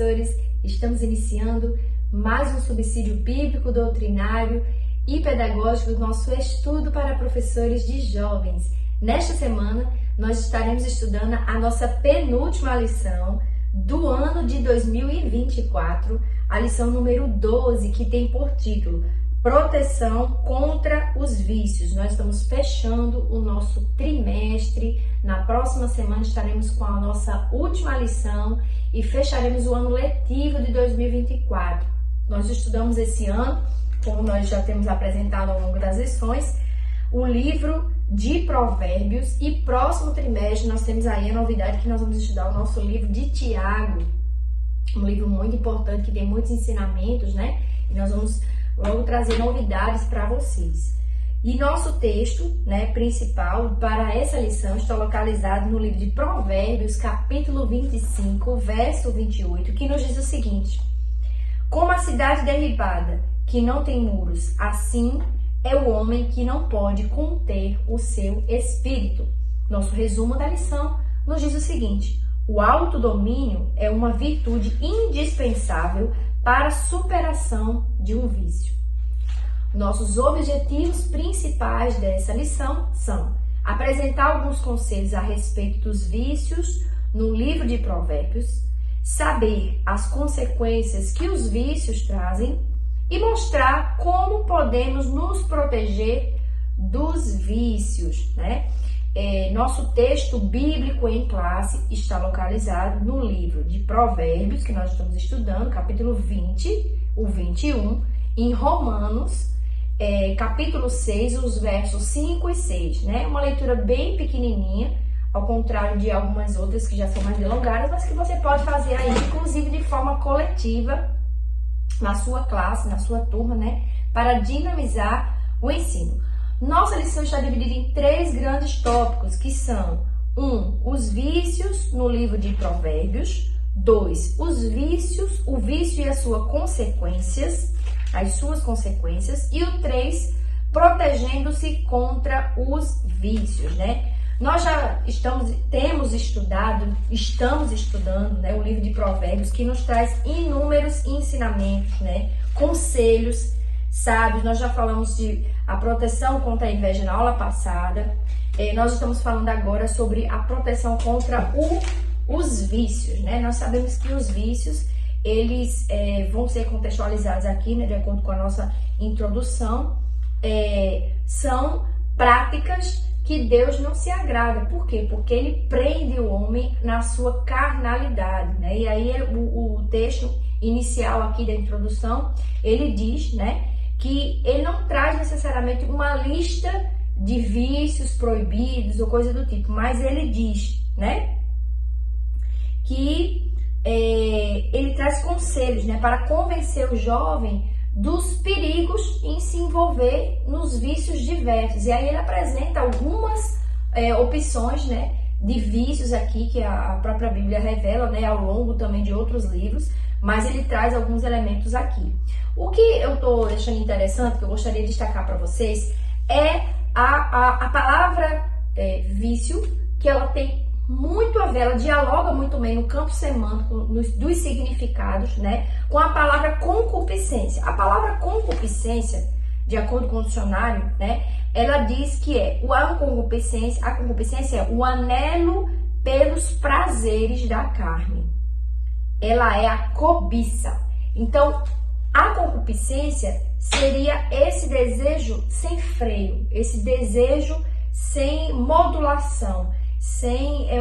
professores! Estamos iniciando mais um subsídio bíblico, doutrinário e pedagógico do nosso estudo para professores de jovens. Nesta semana, nós estaremos estudando a nossa penúltima lição do ano de 2024, a lição número 12, que tem por título Proteção contra os vícios. Nós estamos fechando o nosso trimestre. Na próxima semana estaremos com a nossa última lição e fecharemos o ano letivo de 2024. Nós estudamos esse ano, como nós já temos apresentado ao longo das lições, o livro de Provérbios, e próximo trimestre nós temos aí a novidade que nós vamos estudar o nosso livro de Tiago, um livro muito importante que tem muitos ensinamentos, né? E nós vamos logo trazer novidades para vocês. E nosso texto, principal para essa lição está localizado no livro de Provérbios, capítulo 25, verso 28, que nos diz o seguinte: como a cidade derribada, que não tem muros, assim é o homem que não pode conter o seu espírito. Nosso resumo da lição nos diz o seguinte: o autodomínio é uma virtude indispensável para a superação de um vício. Nossos objetivos principais dessa lição são apresentar alguns conselhos a respeito dos vícios no livro de Provérbios, saber as consequências que os vícios trazem e mostrar como podemos nos proteger dos vícios, Nosso texto bíblico em classe está localizado no livro de Provérbios, que nós estamos estudando, capítulo 20, o 21, em Romanos, capítulo 6, os versos 5 e 6, Uma leitura bem pequenininha, ao contrário de algumas outras que já são mais delongadas, mas que você pode fazer aí, inclusive de forma coletiva, na sua classe, na sua turma, para dinamizar o ensino. Nossa lição está dividida em 3 grandes tópicos, que são 1. Os vícios no livro de Provérbios. 2. Os vícios, o vício e as suas consequências. E o 3. Protegendo-se contra os vícios, Nós já estamos estudando, o livro de Provérbios, que nos traz inúmeros ensinamentos, conselhos sábios. Nós já falamos de a proteção contra a inveja na aula passada. Nós estamos falando agora sobre a proteção contra os vícios, Nós sabemos que os vícios, eles vão ser contextualizados aqui, de acordo com a nossa introdução. São práticas que Deus não se agrada. Por quê? Porque ele prende o homem na sua carnalidade, E aí o texto inicial aqui da introdução, ele diz, que ele não traz necessariamente uma lista de vícios proibidos ou coisa do tipo, mas ele diz, que ele traz conselhos, para convencer o jovem dos perigos em se envolver nos vícios diversos. E aí ele apresenta algumas opções, de vícios aqui que a própria Bíblia revela, ao longo também de outros livros, mas ele traz alguns elementos aqui. O que eu estou achando interessante, que eu gostaria de destacar para vocês, é a palavra vício, que ela tem muito a ver, ela dialoga muito bem no campo semântico dos significados, com a palavra concupiscência. A palavra concupiscência, de acordo com o dicionário, ela diz que a concupiscência é o anelo pelos prazeres da carne. Ela é a cobiça. Então, a concupiscência seria esse desejo sem freio, esse desejo sem modulação,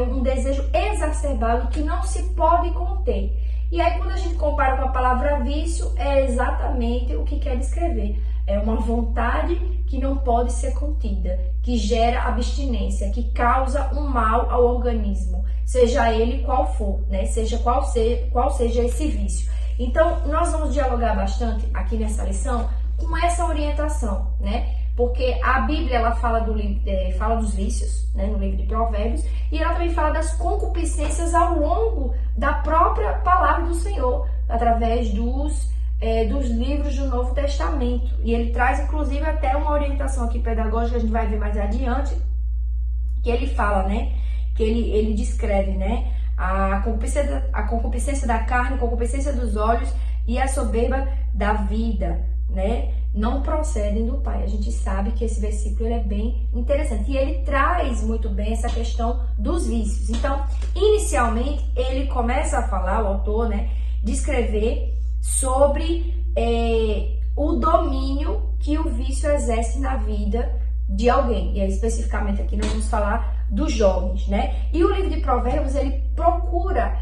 um desejo exacerbado que não se pode conter. E aí, quando a gente compara com a palavra vício, é exatamente o que quer descrever. É uma vontade que não pode ser contida, que gera abstinência, que causa um mal ao organismo, seja ele qual for, seja qual seja esse vício. Então, nós vamos dialogar bastante aqui nessa lição com essa orientação, Porque a Bíblia, ela fala dos vícios, no livro de Provérbios, e ela também fala das concupiscências ao longo da própria palavra do Senhor, através dos livros do Novo Testamento. E ele traz, inclusive, até uma orientação aqui pedagógica, a gente vai ver mais adiante, que ele fala, que ele descreve, a concupiscência da carne, a concupiscência dos olhos e a soberba da vida, né? Não procedem do Pai. A gente sabe que esse versículo ele é bem interessante e ele traz muito bem essa questão dos vícios. Então, inicialmente, ele começa a falar, o autor, né, descrever sobre o domínio que o vício exerce na vida de alguém. E aí, especificamente aqui, nós vamos falar dos jovens, né? E o livro de Provérbios, ele procura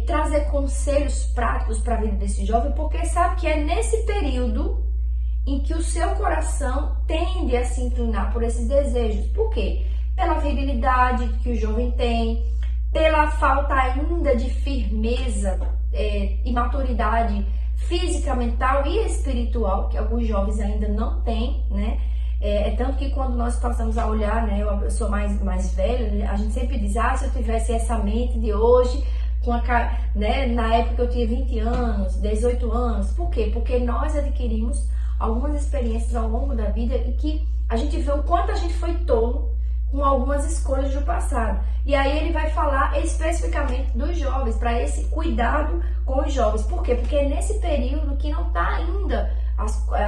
trazer conselhos práticos para a vida desse jovem, porque sabe que é nesse período em que o seu coração tende a se inclinar por esses desejos. Por quê? Pela virilidade que o jovem tem, pela falta ainda de firmeza e maturidade física, mental e espiritual, que alguns jovens ainda não têm, né? Tanto que quando nós passamos a olhar, né, eu sou mais velha, a gente sempre diz, se eu tivesse essa mente de hoje, né, na época eu tinha 20 anos, 18 anos. Por quê? Porque nós adquirimos algumas experiências ao longo da vida e que a gente vê o quanto a gente foi tolo com algumas escolhas do passado. E aí ele vai falar especificamente dos jovens, para esse cuidado com os jovens. Por quê? Porque é nesse período que não está ainda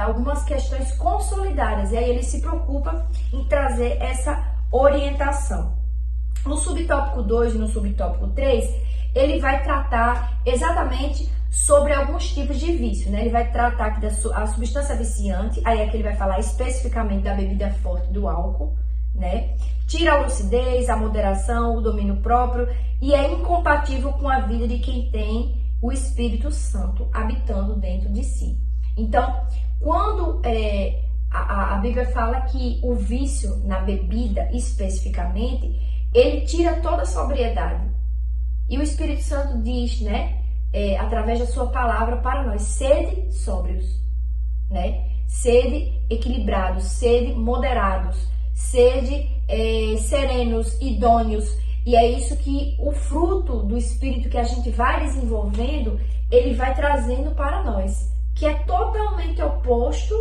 algumas questões consolidadas. E aí ele se preocupa em trazer essa orientação. No subtópico 2 e no subtópico 3, ele vai tratar exatamente sobre alguns tipos de vício, né? Ele vai tratar aqui a substância viciante, aí aqui ele vai falar especificamente da bebida forte, do álcool, né? Tira a lucidez, a moderação, o domínio próprio e é incompatível com a vida de quem tem o Espírito Santo habitando dentro de si. Então, quando a Bíblia fala que o vício na bebida, especificamente, ele tira toda a sobriedade. E o Espírito Santo diz, né? Através da sua palavra para nós, sede sóbrios, né? Sede equilibrados, sede moderados, sede serenos, idôneos. E é isso que o fruto do Espírito que a gente vai desenvolvendo, ele vai trazendo para nós, que é totalmente oposto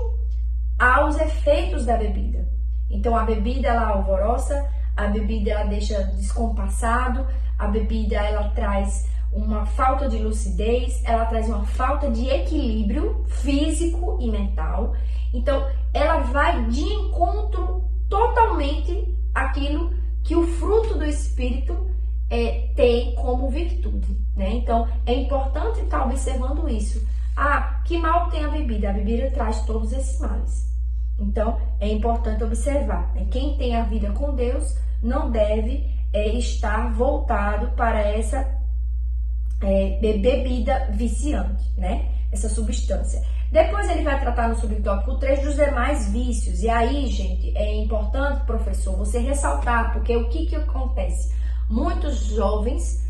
aos efeitos da bebida. Então a bebida ela alvoroça, a bebida ela deixa descompassado, a bebida ela traz uma falta de lucidez, ela traz uma falta de equilíbrio físico e mental. Então, ela vai de encontro totalmente àquilo que o fruto do Espírito tem como virtude, né? Então, é importante estar observando isso. Que mal tem a bebida? A bebida traz todos esses males. Então, é importante observar, né? Quem tem a vida com Deus não deve estar voltado para essa bebida viciante, né? Essa substância. Depois ele vai tratar no subtópico 3 dos demais vícios. E aí, gente, é importante, professor, você ressaltar, porque o que acontece? Muitos jovens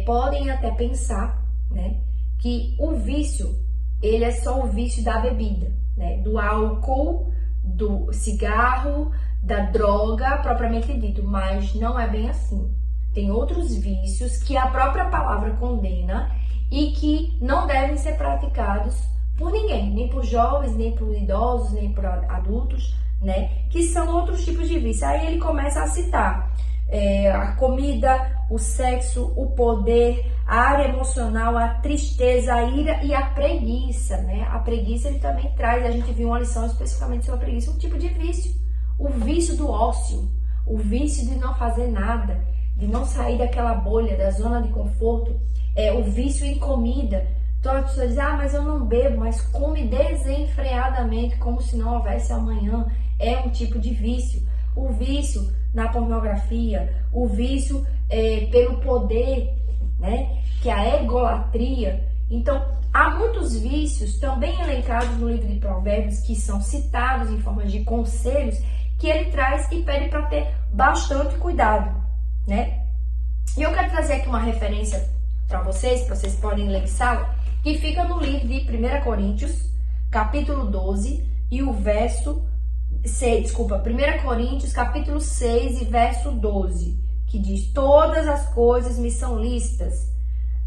podem até pensar, né, que o vício, ele é só o vício da bebida, né? Do álcool, do cigarro, da droga, propriamente dito. Mas não é bem assim. Tem outros vícios que a própria palavra condena e que não devem ser praticados por ninguém, nem por jovens, nem por idosos, nem por adultos, né? Que são outros tipos de vício. Aí ele começa a citar a comida, o sexo, o poder, a área emocional, a tristeza, a ira e a preguiça, né? A preguiça ele também traz, a gente viu uma lição especificamente sobre a preguiça, um tipo de vício. O vício do ócio, o vício de não fazer nada, de não sair daquela bolha, da zona de conforto, o vício em comida. Então a pessoa diz, mas eu não bebo, mas come desenfreadamente, como se não houvesse amanhã. É um tipo de vício. O vício na pornografia, o vício pelo poder, né? Que é a egolatria. Então, há muitos vícios também elencados no livro de Provérbios, que são citados em forma de conselhos, que ele traz e pede para ter bastante cuidado, né? E eu quero trazer aqui uma referência para vocês podem lexá-la, que fica no livro de 1 Coríntios, capítulo 12, e o verso 1 Coríntios, capítulo 6 e verso 12, que diz, todas as coisas me são lícitas,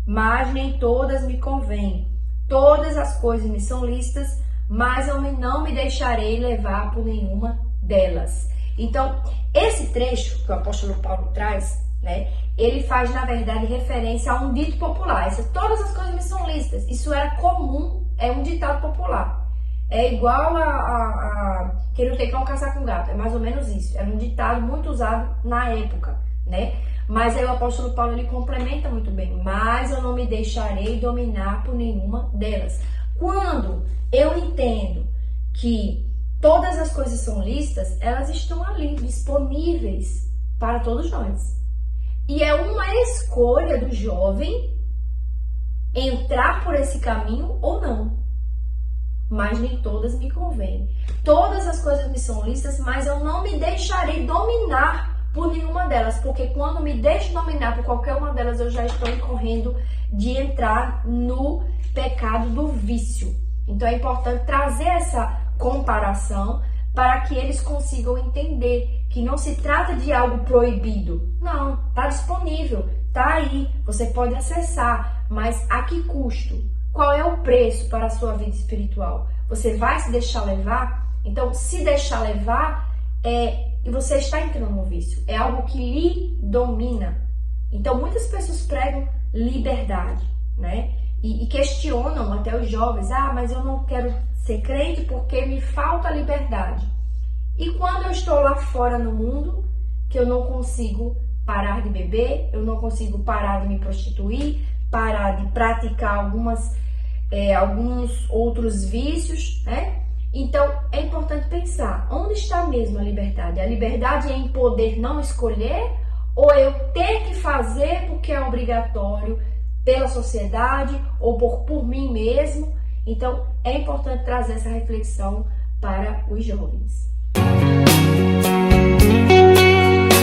mas nem todas me convêm. Todas as coisas me são lícitas, mas eu não me deixarei levar por nenhuma delas. Então, esse trecho que o apóstolo Paulo traz, né? Ele faz, na verdade, referência a um dito popular. Todas as coisas me são lícitas. Isso era comum, é um ditado popular. É igual a quem não tem cão caçar com gato. É mais ou menos isso. Era um ditado muito usado na época, né? Mas aí o apóstolo Paulo, ele complementa muito bem. Mas eu não me deixarei dominar por nenhuma delas. Quando eu entendo que todas as coisas são lícitas, elas estão ali, disponíveis para todos nós. E é uma escolha do jovem entrar por esse caminho ou não. Mas nem todas me convêm. Todas as coisas me são lícitas, mas eu não me deixarei dominar por nenhuma delas, porque quando me deixo dominar por qualquer uma delas, eu já estou incorrendo de entrar no pecado do vício. Então é importante trazer essa comparação para que eles consigam entender que não se trata de algo proibido. Não, está disponível, está aí, você pode acessar, mas a que custo? Qual é o preço para a sua vida espiritual? Você vai se deixar levar? Então, se deixar levar, e você está entrando no vício. É algo que lhe domina. Então, muitas pessoas pregam liberdade, né? E questionam até os jovens. Mas eu não quero ser crente porque me falta liberdade. E quando eu estou lá fora no mundo, que eu não consigo parar de beber, eu não consigo parar de me prostituir, parar de praticar alguns outros vícios, né? Então, é importante pensar, onde está mesmo a liberdade? A liberdade é em poder não escolher ou eu ter que fazer porque é obrigatório pela sociedade ou por mim mesmo? Então, é importante trazer essa reflexão para os jovens.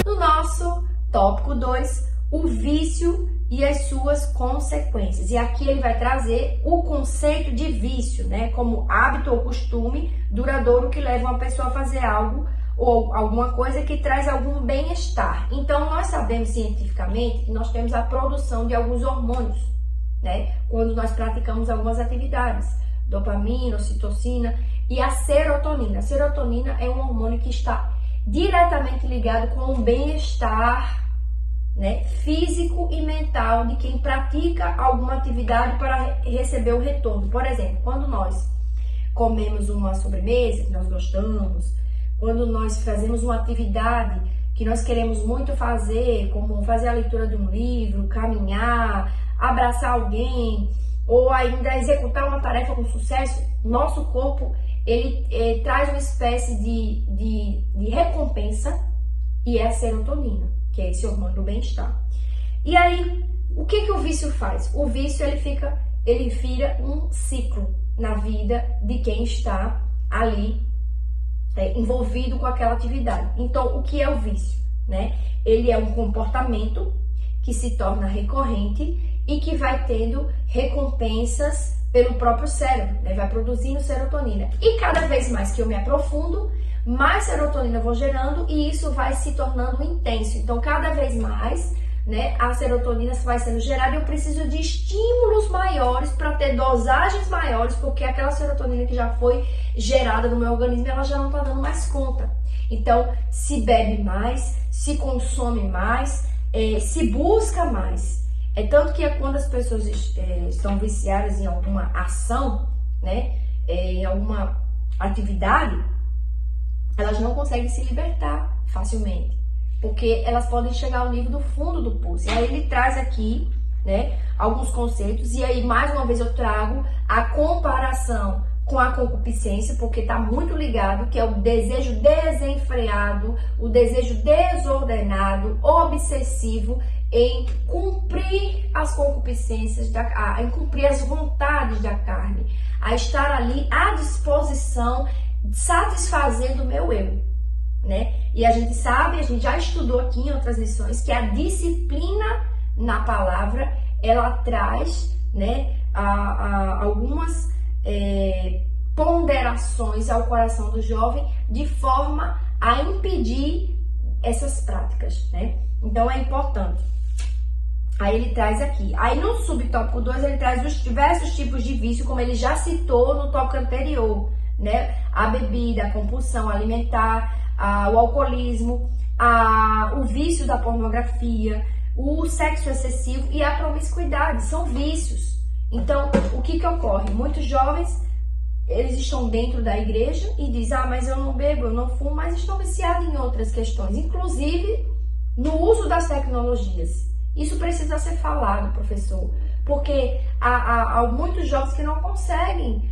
No nosso tópico 2, o vício e as suas consequências. E aqui ele vai trazer o conceito de vício, né? Como hábito ou costume duradouro que leva uma pessoa a fazer algo ou alguma coisa que traz algum bem-estar. Então, nós sabemos cientificamente que nós temos a produção de alguns hormônios, né? Quando nós praticamos algumas atividades. Dopamina, ocitocina e a serotonina. A serotonina é um hormônio que está diretamente ligado com o bem-estar, né, físico e mental de quem pratica alguma atividade para receber o retorno. Por exemplo, quando nós comemos uma sobremesa que nós gostamos, quando nós fazemos uma atividade que nós queremos muito fazer, como fazer a leitura de um livro, caminhar, abraçar alguém, ou ainda executar uma tarefa com sucesso, nosso corpo ele traz uma espécie de recompensa, e é a serotonina, que é esse hormônio do bem-estar. E aí, o que o vício faz? O vício ele vira um ciclo na vida de quem está ali envolvido com aquela atividade. Então, o que é o vício, né? Ele é um comportamento que se torna recorrente e que vai tendo recompensas pelo próprio cérebro, né? Vai produzindo serotonina. E cada vez mais que eu me aprofundo, mais serotonina eu vou gerando e isso vai se tornando intenso. Então, cada vez mais, né, a serotonina vai sendo gerada e eu preciso de estímulos maiores para ter dosagens maiores, porque aquela serotonina que já foi gerada no meu organismo, ela já não está dando mais conta. Então, se bebe mais, se consome mais, se busca mais. É tanto que quando as pessoas estão viciadas em alguma ação, né, em alguma atividade, elas não conseguem se libertar facilmente, porque elas podem chegar ao nível do fundo do poço. E aí ele traz aqui, né, alguns conceitos, e aí mais uma vez eu trago a comparação com a concupiscência, porque está muito ligado, que é o desejo desenfreado, o desejo desordenado, obsessivo em cumprir as concupiscências, em cumprir as vontades da carne, a estar ali à disposição, satisfazendo o meu eu, né? E a gente sabe, a gente já estudou aqui em outras lições, que a disciplina na palavra, ela traz, né, algumas ponderações ao coração do jovem de forma a impedir essas práticas, né? Então é importante. Aí ele traz aqui. Aí no subtópico 2 ele traz os diversos tipos de vício, como ele já citou no tópico anterior, né? A bebida, a compulsão alimentar, o alcoolismo, o vício da pornografia, o sexo excessivo e a promiscuidade. São vícios. Então, o que ocorre? Muitos jovens, eles estão dentro da igreja e dizem, mas eu não bebo, eu não fumo, mas estão viciados em outras questões, inclusive no uso das tecnologias. Isso precisa ser falado, professor, porque há muitos jovens que não conseguem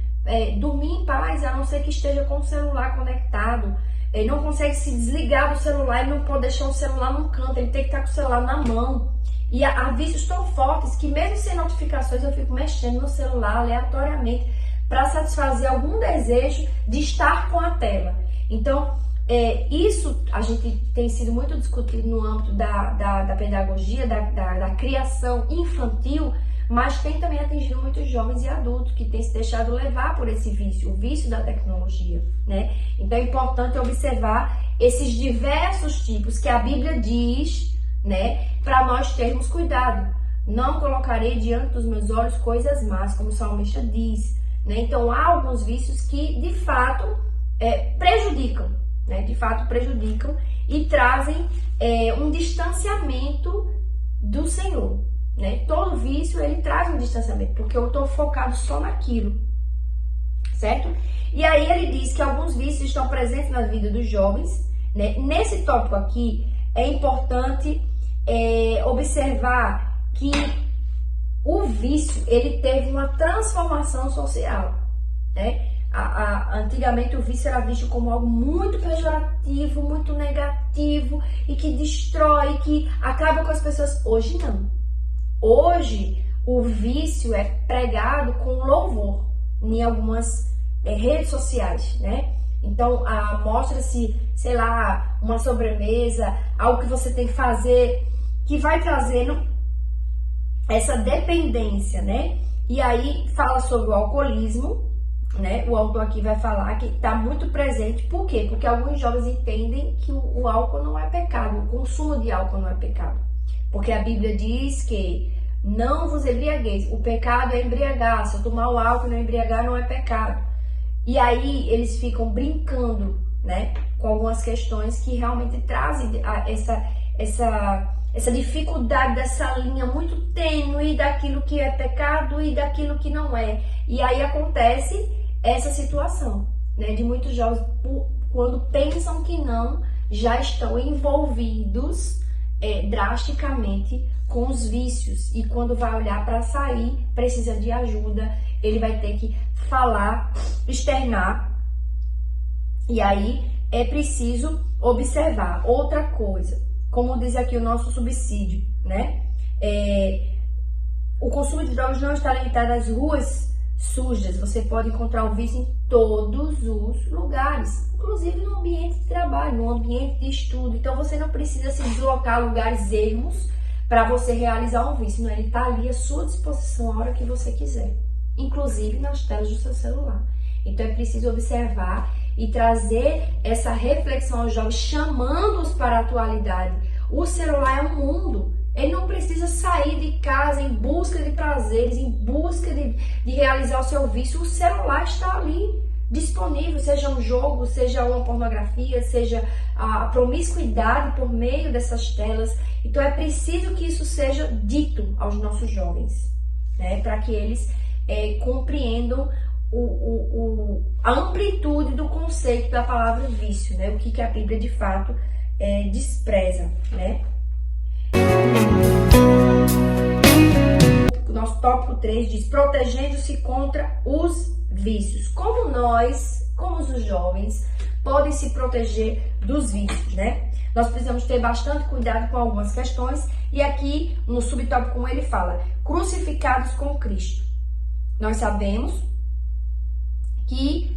dormir em paz, a não ser que esteja com o celular conectado. Ele não consegue se desligar do celular, ele não pode deixar o celular num canto, ele tem que estar com o celular na mão. E há vícios tão fortes que mesmo sem notificações eu fico mexendo no celular aleatoriamente para satisfazer algum desejo de estar com a tela. Então, isso a gente tem sido muito discutido no âmbito da pedagogia, da criação infantil, mas tem também atingido muitos jovens e adultos que têm se deixado levar por esse vício, o vício da tecnologia, né? Então é importante observar esses diversos tipos que a Bíblia diz, né, para nós termos cuidado. Não colocarei diante dos meus olhos coisas más, como o salmista diz, né? Então há alguns vícios que de fato prejudicam, né? De fato prejudicam e trazem um distanciamento do Senhor. Né? Todo vício, ele traz um distanciamento, porque eu estou focado só naquilo, certo? E aí ele diz que alguns vícios estão presentes na vida dos jovens, né? Nesse tópico aqui, é importante observar que o vício, ele teve uma transformação social, né? Antigamente o vício era visto como algo muito pejorativo, muito negativo e que destrói, que acaba com as pessoas. Hoje não. Hoje, o vício é pregado com louvor em algumas redes sociais, né? Então, mostra-se, sei lá, uma sobremesa, algo que você tem que fazer, que vai trazendo essa dependência, né? E aí, fala sobre o alcoolismo, né? O autor aqui vai falar que está muito presente. Por quê? Porque alguns jovens entendem que o álcool não é pecado, o consumo de álcool não é pecado. Porque a Bíblia diz que não vos embriagueis. O pecado é embriagar. Se eu tomar o álcool e não embriagar, não é pecado. E aí eles ficam brincando, né, com algumas questões que realmente trazem essa dificuldade dessa linha muito tênue daquilo que é pecado e daquilo que não é. E aí acontece essa situação, né, de muitos jovens, quando pensam que não, já estão envolvidos drasticamente com os vícios, e quando vai olhar para sair, precisa de ajuda, ele vai ter que falar, externar, e aí é preciso observar. Outra coisa, como diz aqui o nosso subsídio, né? O consumo de drogas não está limitado às ruas sujas, você pode encontrar o vício em todos os lugares, inclusive no ambiente de trabalho, no ambiente de estudo. Então você não precisa se deslocar a lugares ermos para você realizar um vício, não, ele está ali à sua disposição a hora que você quiser, inclusive nas telas do seu celular. Então é preciso observar e trazer essa reflexão aos jovens, chamando-os para a atualidade. O celular é um mundo, ele não precisa sair de casa em busca de prazeres, em busca de realizar o seu vício. O celular está ali disponível, seja um jogo, seja uma pornografia, seja a promiscuidade por meio dessas telas. Então é preciso que isso seja dito aos nossos jovens, né, para que eles compreendam a amplitude do conceito da palavra vício, né, o que a Bíblia de fato despreza, né? O nosso tópico 3 diz: protegendo-se contra os vícios. Como os jovens, podem se proteger dos vícios, né? Nós precisamos ter bastante cuidado com algumas questões, e aqui no subtópico 1 ele fala: crucificados com Cristo. Nós sabemos que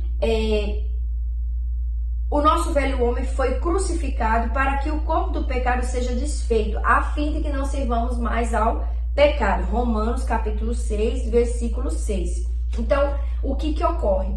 o nosso velho homem foi crucificado para que o corpo do pecado seja desfeito, a fim de que não servamos mais ao pecado. Romanos capítulo 6, versículo 6. Então, o que ocorre?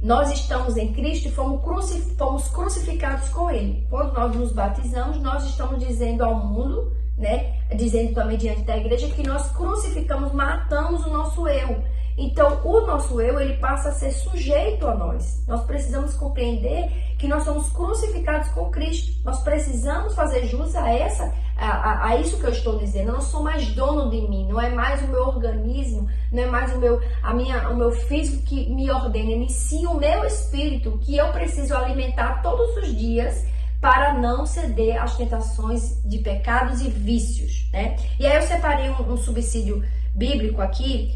Nós estamos em Cristo e fomos crucificados com Ele. Quando nós nos batizamos, nós estamos dizendo ao mundo, né, dizendo também diante da igreja, que nós crucificamos, matamos o nosso eu. Então, o nosso eu, ele passa a ser sujeito a nós. Nós precisamos compreender que nós somos crucificados com Cristo. Nós precisamos fazer jus a isso que eu estou dizendo. Eu não sou mais dono de mim, não é mais o meu organismo, não é mais o meu físico que me ordena, e sim o meu espírito, que eu preciso alimentar todos os dias para não ceder às tentações de pecados e vícios, né? E aí eu separei um subsídio bíblico aqui,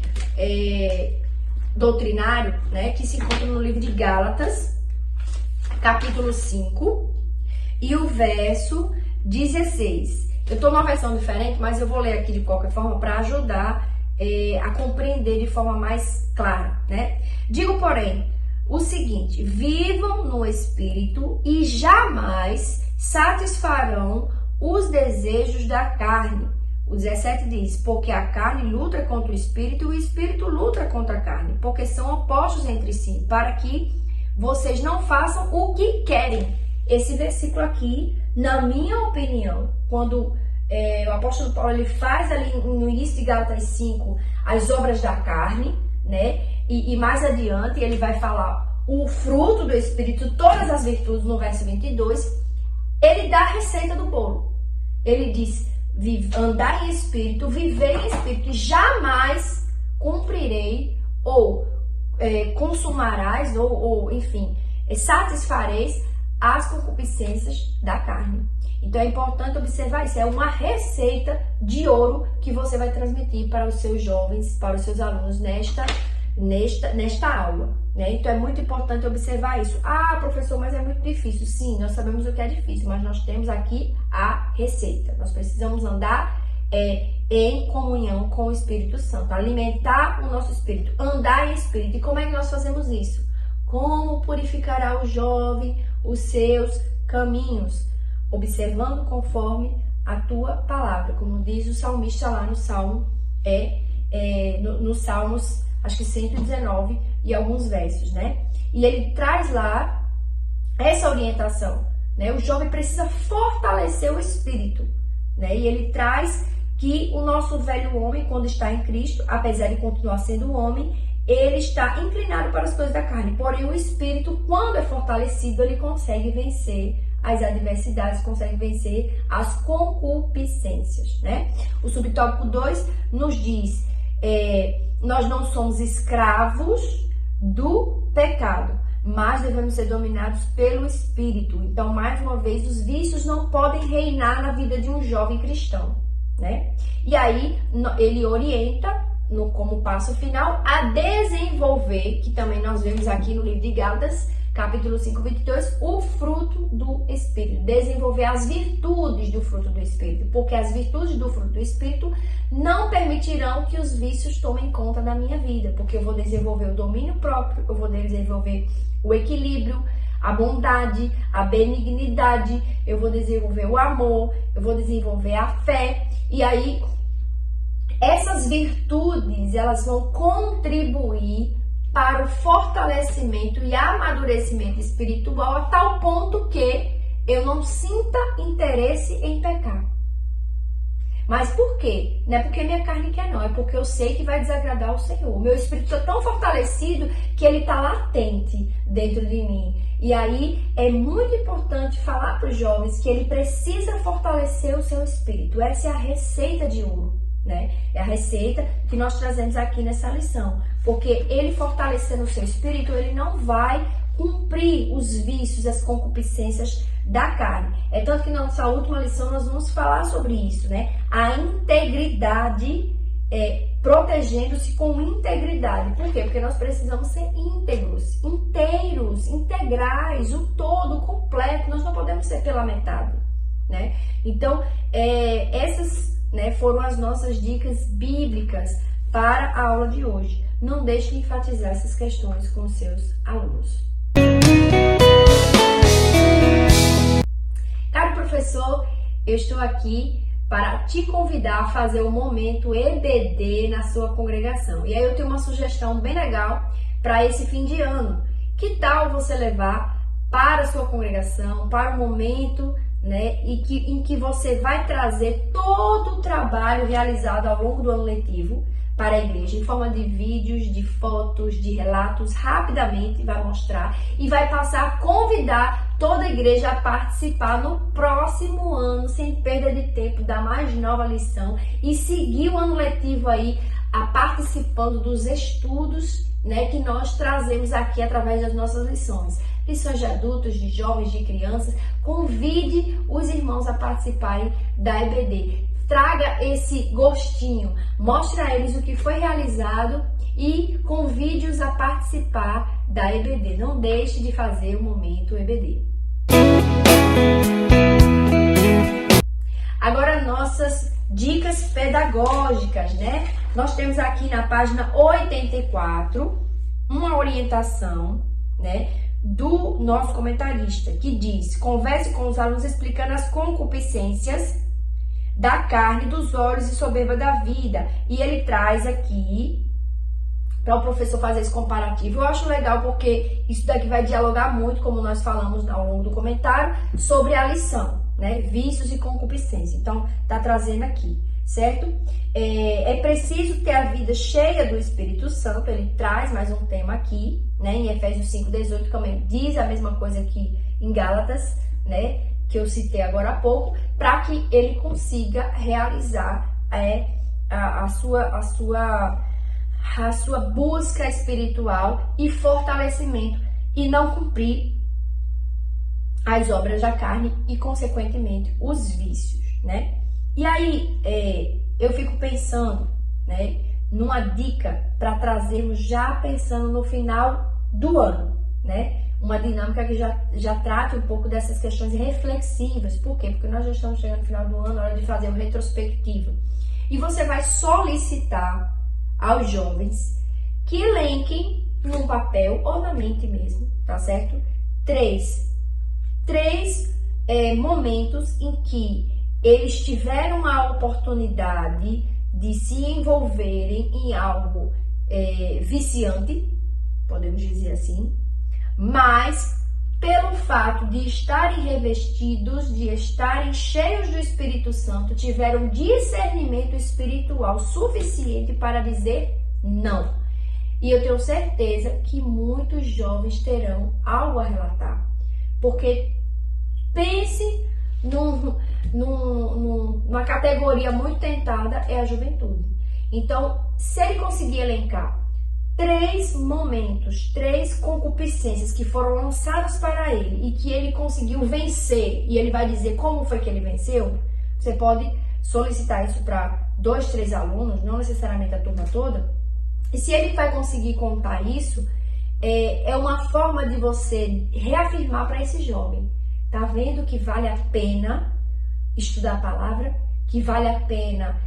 doutrinário, né, que se encontra no livro de Gálatas, capítulo 5, e o verso 16. Eu estou numa versão diferente, mas eu vou ler aqui de qualquer forma para ajudar a compreender de forma mais clara, né? Digo, porém, o seguinte: vivam no Espírito e jamais satisfarão os desejos da carne. O 17 diz: porque a carne luta contra o Espírito e o Espírito luta contra a carne, porque são opostos entre si, para que vocês não façam o que querem. Esse versículo aqui, na minha opinião, quando o apóstolo Paulo ele faz ali no início de Gálatas 5 as obras da carne, né? E mais adiante ele vai falar o fruto do Espírito, todas as virtudes, no verso 22, ele dá a receita do bolo. Ele diz: andar em Espírito, viver em Espírito, e jamais cumprirei ou consumarás ou enfim, satisfareis as concupiscências da carne. Então é importante observar isso, é uma receita de ouro que você vai transmitir para os seus jovens, para os seus alunos nesta aula, né? Então é muito importante observar isso. Ah, professor, mas é muito difícil. Sim, nós sabemos o que é difícil, mas nós temos aqui a receita. Nós precisamos andar em comunhão com o Espírito Santo, alimentar o nosso espírito, andar em espírito. E como é que nós fazemos isso? Como purificará o jovem os seus caminhos? Observando conforme a tua palavra, como diz o salmista lá no Salmo, no Salmos, acho que 119 e alguns versos, né? E ele traz lá essa orientação, né? O jovem precisa fortalecer o espírito, né? E ele traz que o nosso velho homem, quando está em Cristo, apesar de continuar sendo homem, ele está inclinado para as coisas da carne. Porém, o espírito, quando é fortalecido, ele consegue vencer as adversidades, consegue vencer as concupiscências, né? O subtópico 2 nos diz: nós não somos escravos do pecado, mas devemos ser dominados pelo Espírito. Então, mais uma vez, os vícios não podem reinar na vida de um jovem cristão, né? E aí, ele orienta, como passo final, a desenvolver, que também nós vemos aqui no livro de Gálatas, capítulo 5, 22, o fruto do Espírito. Desenvolver as virtudes do fruto do Espírito, porque as virtudes do fruto do Espírito não permitirão que os vícios tomem conta da minha vida, porque eu vou desenvolver o domínio próprio, eu vou desenvolver o equilíbrio, a bondade, a benignidade, eu vou desenvolver o amor, eu vou desenvolver a fé. E aí, essas virtudes, elas vão contribuir para o fortalecimento e amadurecimento espiritual, a tal ponto que eu não sinta interesse em pecar. Mas por quê? Não é porque minha carne quer, não. É porque eu sei que vai desagradar o Senhor. O meu espírito é tão fortalecido que ele está latente dentro de mim. E aí é muito importante falar para os jovens que ele precisa fortalecer o seu espírito. Essa é a receita de ouro, né? É a receita que nós trazemos aqui nessa lição. Porque ele fortalecendo o seu espírito, ele não vai cumprir os vícios, as concupiscências da carne. É tanto que na nossa última lição nós vamos falar sobre isso, né? A integridade, protegendo-se com integridade. Por quê? Porque nós precisamos ser íntegros, inteiros, integrais, o todo, o completo. Nós não podemos ser pela metade, né? Então, essas, né, foram as nossas dicas bíblicas para a aula de hoje. Não deixe de enfatizar essas questões com os seus alunos. Caro professor, eu estou aqui para te convidar a fazer o momento EBD na sua congregação. E aí eu tenho uma sugestão bem legal para esse fim de ano. Que tal você levar para a sua congregação, para o momento né? Em que você vai trazer todo o trabalho realizado ao longo do ano letivo para a igreja, em forma de vídeos, de fotos, de relatos, rapidamente vai mostrar e vai passar a convidar toda a igreja a participar no próximo ano, sem perda de tempo, da mais nova lição e seguir o ano letivo aí participando dos estudos, né, que nós trazemos aqui através das nossas lições. Lições de adultos, de jovens, de crianças. Convide os irmãos a participarem da EBD. Traga esse gostinho, mostre a eles o que foi realizado e convide-os a participar da EBD. Não deixe de fazer o momento EBD. Agora, nossas dicas pedagógicas, né? Nós temos aqui na página 84 uma orientação, né, do nosso comentarista, que diz: converse com os alunos explicando as concupiscências da carne, dos olhos e soberba da vida. E ele traz aqui para o professor fazer esse comparativo. Eu acho legal porque isso daqui vai dialogar muito, como nós falamos ao longo do comentário, sobre a lição, né? Vícios e concupiscência. Então, tá trazendo aqui, certo? É preciso ter a vida cheia do Espírito Santo. Ele traz mais um tema aqui, né? Em Efésios 5:18 também diz a mesma coisa que em Gálatas, né? Que eu citei agora há pouco, para que ele consiga realizar a sua busca espiritual e fortalecimento e não cumprir as obras da carne e, consequentemente, os vícios, né? E aí, eu fico pensando, né, numa dica para trazermos já pensando no final do ano, né? Uma dinâmica que já trata um pouco dessas questões reflexivas. Por quê? Porque nós já estamos chegando no final do ano, hora de fazer uma retrospectiva. E você vai solicitar aos jovens que elenquem num papel ou na mente mesmo, tá certo? Três momentos em que eles tiveram a oportunidade de se envolverem em algo viciante, podemos dizer assim, mas pelo fato de estarem revestidos, de estarem cheios do Espírito Santo, tiveram discernimento espiritual suficiente para dizer não. E eu tenho certeza que muitos jovens terão algo a relatar. Porque pense numa categoria muito tentada, é a juventude. Então, se ele conseguir elencar 3 momentos, 3 concupiscências que foram lançados para ele e que ele conseguiu vencer, e ele vai dizer como foi que ele venceu, você pode solicitar isso para 2, 3 alunos, não necessariamente a turma toda, e se ele vai conseguir contar isso, é uma forma de você reafirmar para esse jovem: tá vendo que vale a pena estudar a palavra, que vale a pena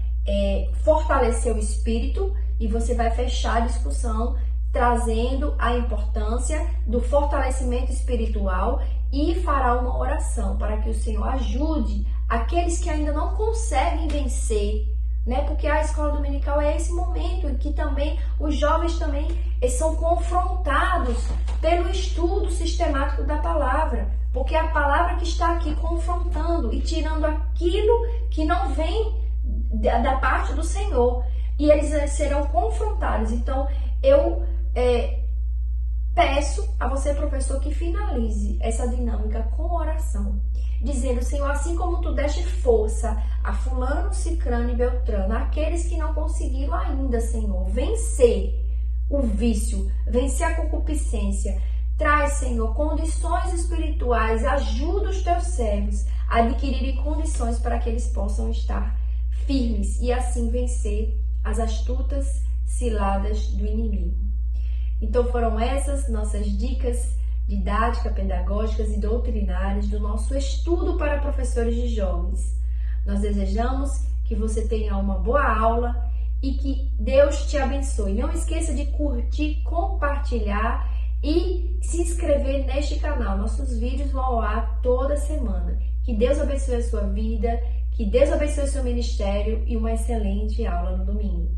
fortalecer o espírito, e você vai fechar a discussão trazendo a importância do fortalecimento espiritual e fará uma oração para que o Senhor ajude aqueles que ainda não conseguem vencer, né? Porque a escola dominical é esse momento em que também os jovens também são confrontados pelo estudo sistemático da palavra, porque é a palavra que está aqui confrontando e tirando aquilo que não vem da parte do Senhor, e eles serão confrontados. Então, eu peço a você, professor, que finalize essa dinâmica com oração, dizendo: Senhor, assim como tu deste força a fulano, cicrano e beltrano, aqueles que não conseguiram ainda, Senhor, vencer o vício, vencer a concupiscência, traz, Senhor, condições espirituais, ajuda os teus servos a adquirirem condições para que eles possam estar firmes e assim vencer as astutas ciladas do inimigo. Então foram essas nossas dicas didáticas, pedagógicas e doutrinárias do nosso estudo para professores de jovens. Nós desejamos que você tenha uma boa aula e que Deus te abençoe. Não esqueça de curtir, compartilhar e se inscrever neste canal. Nossos vídeos vão ao ar toda semana. Que Deus abençoe a sua vida, que Deus abençoe o seu ministério e uma excelente aula no domingo.